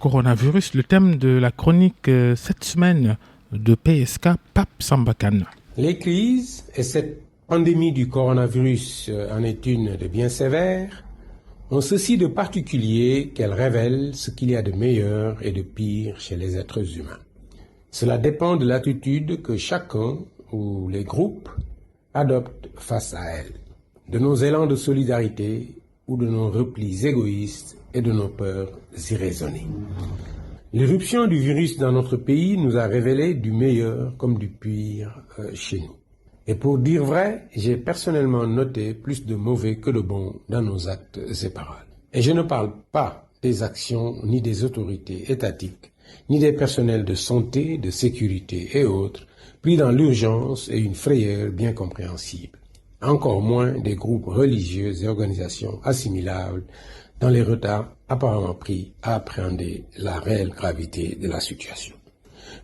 coronavirus, le thème de la chronique cette semaine de PSK Pape Samba Kane. Les crises, et cette pandémie du coronavirus en est une de bien sévère, ont ceci de particulier qu'elle révèle ce qu'il y a de meilleur et de pire chez les êtres humains. Cela dépend de l'attitude que chacun ou les groupes adoptent face à elle, de nos élans de solidarité ou de nos replis égoïstes et de nos peurs irraisonnées. L'irruption du virus dans notre pays nous a révélé du meilleur comme du pire chez nous. Et pour dire vrai, j'ai personnellement noté plus de mauvais que de bons dans nos actes et paroles. Et je ne parle pas des actions ni des autorités étatiques, ni des personnels de santé, de sécurité et autres, pris dans l'urgence et une frayeur bien compréhensible. Encore moins des groupes religieux et organisations assimilables dans les retards apparemment pris à appréhender la réelle gravité de la situation.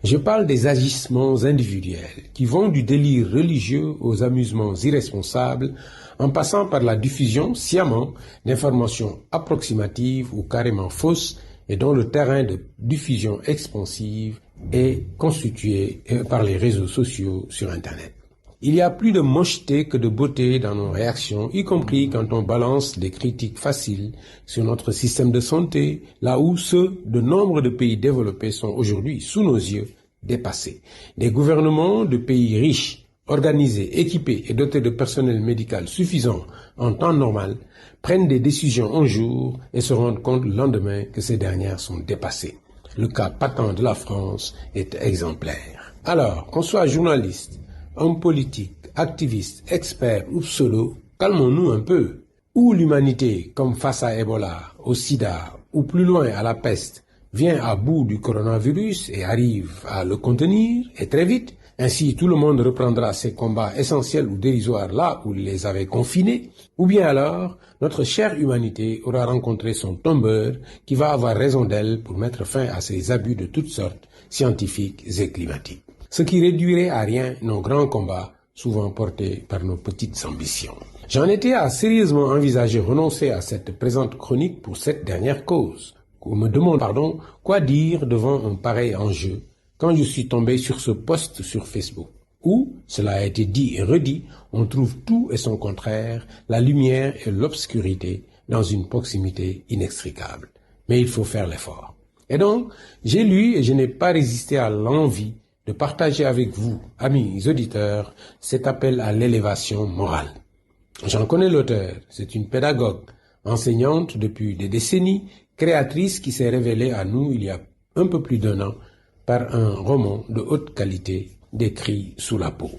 Je parle des agissements individuels qui vont du délire religieux aux amusements irresponsables en passant par la diffusion sciemment d'informations approximatives ou carrément fausses et dont le terrain de diffusion expansive est constitué par les réseaux sociaux sur Internet. Il y a plus de mocheté que de beauté dans nos réactions, y compris quand on balance des critiques faciles sur notre système de santé, là où ceux de nombre de pays développés sont aujourd'hui, sous nos yeux, dépassés. Des gouvernements de pays riches, organisés, équipés et dotés de personnel médical suffisant en temps normal, prennent des décisions un jour et se rendent compte le lendemain que ces dernières sont dépassées. Le cas patent de la France est exemplaire. Alors, qu'on soit journaliste, homme politique, activiste, expert ou pseudo, calmons-nous un peu. Où l'humanité, comme face à Ebola, au sida ou plus loin à la peste, vient à bout du coronavirus et arrive à le contenir, et très vite, ainsi tout le monde reprendra ses combats essentiels ou dérisoires là où il les avait confinés, ou bien alors, notre chère humanité aura rencontré son tombeur qui va avoir raison d'elle pour mettre fin à ces abus de toutes sortes, scientifiques et climatiques. Ce qui réduirait à rien nos grands combats, souvent portés par nos petites ambitions. J'en étais à sérieusement envisager renoncer à cette présente chronique pour cette dernière cause. On me demande, quoi dire devant un pareil enjeu quand je suis tombé sur ce post sur Facebook, où, cela a été dit et redit, on trouve tout et son contraire, la lumière et l'obscurité dans une proximité inextricable. Mais il faut faire l'effort. Et donc, j'ai lu et je n'ai pas résisté à l'envie de partager avec vous, amis auditeurs, cet appel à l'élévation morale. J'en connais l'auteur, c'est une pédagogue, enseignante depuis des décennies, créatrice qui s'est révélée à nous il y a un peu plus d'1 an par un roman de haute qualité décrit sous la peau.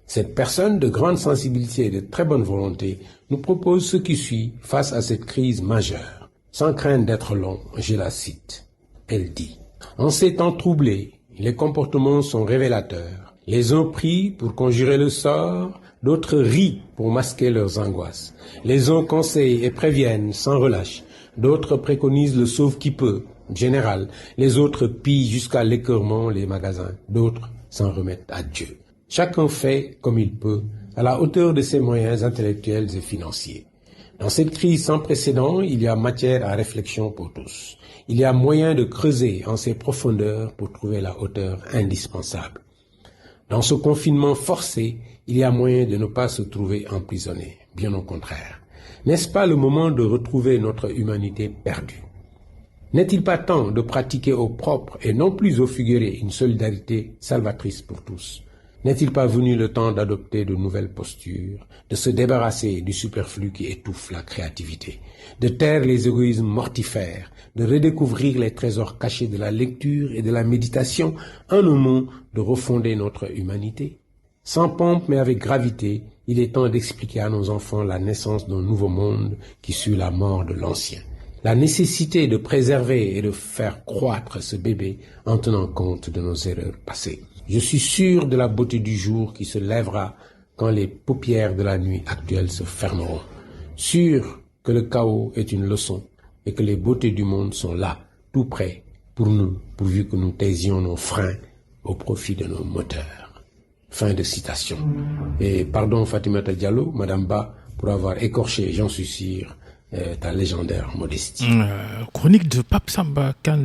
Cette personne de grande sensibilité et de très bonne volonté nous propose ce qui suit face à cette crise majeure. Sans crainte d'être long, je la cite. Elle dit « En ces temps troublés, les comportements sont révélateurs. Les uns prient pour conjurer le sort, d'autres rient pour masquer leurs angoisses. Les uns conseillent et préviennent sans relâche, d'autres préconisent le sauve-qui-peut, général. Les autres pillent jusqu'à l'écœurement les magasins, d'autres s'en remettent à Dieu. Chacun fait comme il peut, à la hauteur de ses moyens intellectuels et financiers. Dans cette crise sans précédent, il y a matière à réflexion pour tous. Il y a moyen de creuser en ses profondeurs pour trouver la hauteur indispensable. Dans ce confinement forcé, il y a moyen de ne pas se trouver emprisonné, bien au contraire. N'est-ce pas le moment de retrouver notre humanité perdue? N'est-il pas temps de pratiquer au propre et non plus au figuré une solidarité salvatrice pour tous? N'est-il pas venu le temps d'adopter de nouvelles postures, de se débarrasser du superflu qui étouffe la créativité, de taire les égoïsmes mortifères, de redécouvrir les trésors cachés de la lecture et de la méditation, en un mot, de refonder notre humanité? Sans pompe mais avec gravité, il est temps d'expliquer à nos enfants la naissance d'un nouveau monde qui suit la mort de l'ancien. La nécessité de préserver et de faire croître ce bébé en tenant compte de nos erreurs passées. Je suis sûr de la beauté du jour qui se lèvera quand les paupières de la nuit actuelle se fermeront. Sûr que le chaos est une leçon et que les beautés du monde sont là, tout près, pour nous, pourvu que nous taisions nos freins au profit de nos moteurs. Fin de citation. Et pardon Fatimata Diallo, Madame Ba, pour avoir écorché, j'en suis sûr, ta légendaire modestie. Chronique de Pape Samba Kane.